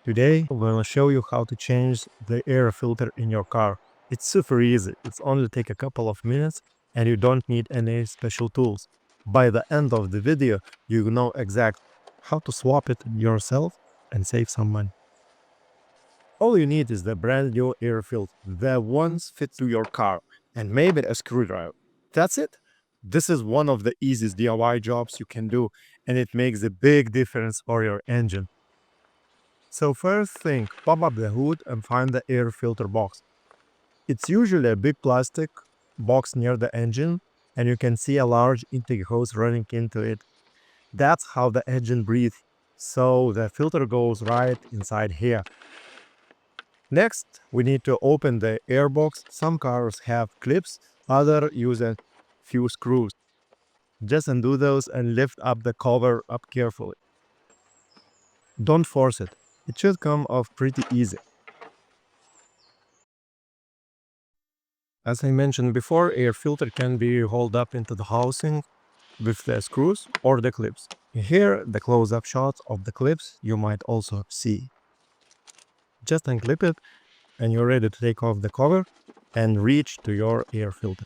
Today, I'm going to show you how to change the air filter in your car. It's super easy. It's only take a couple of minutes and you don't need any special tools. By the end of the video, you know exactly how to swap it yourself and save some money. All you need is the brand new air filter. The ones fit to your car and maybe a screwdriver. That's it. This is one of the easiest DIY jobs you can do, and it makes a big difference for your engine. So first thing, pop up the hood and find the air filter box. It's usually a big plastic box near the engine, and you can see a large intake hose running into it. That's how the engine breathes, so the filter goes right inside here. Next, we need to open the air box. Some cars have clips, others use a few screws. Just undo those and lift up the cover up carefully. Don't force it. It should come off pretty easy. As I mentioned before, air filter can be hauled up into the housing with the screws or the clips. Here, the close-up shots of the clips you might also see. Just unclip it and you're ready to take off the cover and reach to your air filter.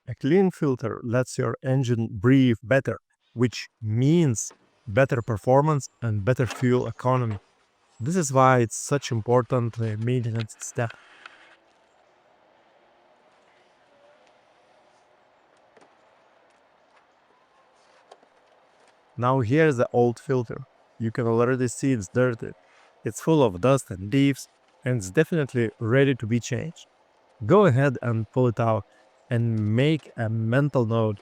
A clean filter lets your engine breathe better, which means better performance and better fuel economy. This is why it's such important maintenance step. Now here's the old filter. You can already see it's dirty. It's full of dust and leaves, and it's definitely ready to be changed. Go ahead and pull it out and make a mental note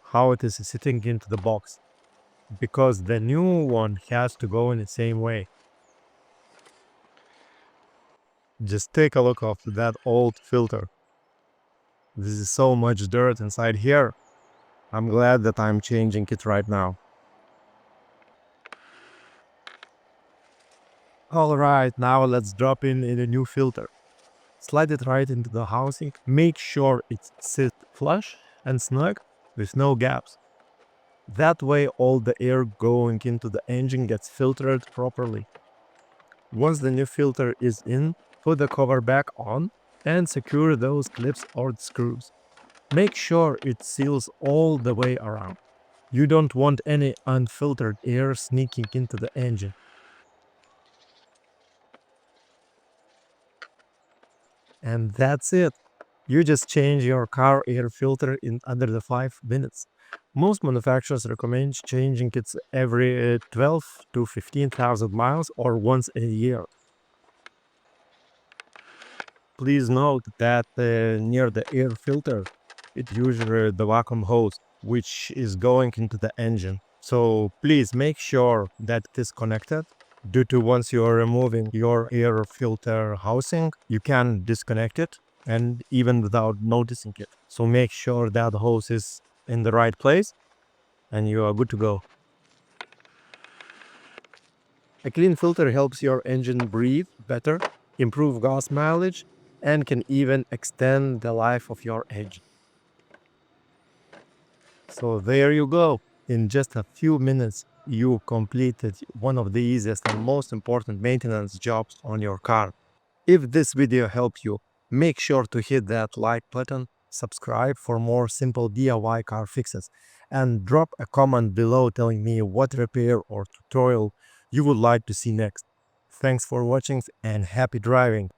how it is sitting into the box, because the new one has to go in the same way. Just take a look of that old filter. This is so much dirt inside here. I'm glad that I'm changing it right now. Alright, now let's drop in a new filter. Slide it right into the housing. Make sure it sits flush and snug with no gaps. That way all the air going into the engine gets filtered properly. Once the new filter is in, put the cover back on and secure those clips or screws. Make sure it seals all the way around. You don't want any unfiltered air sneaking into the engine. And that's it. You just change your car air filter in under the 5 minutes. Most manufacturers recommend changing it every 12 to 15,000 miles or once a year. Please note that near the air filter, it usually the vacuum hose, which is going into the engine. So please make sure that it is connected. Due to once you are removing your air filter housing, you can disconnect it and even without noticing it. So make sure that the hose is in the right place and you are good to go. A clean filter helps your engine breathe better, improve gas mileage, and can even extend the life of your engine. So there you go. In just a few minutes, you completed one of the easiest and most important maintenance jobs on your car. If this video helped you, make sure to hit that like button, subscribe for more simple DIY car fixes, and drop a comment below telling me what repair or tutorial you would like to see next. Thanks for watching and happy driving!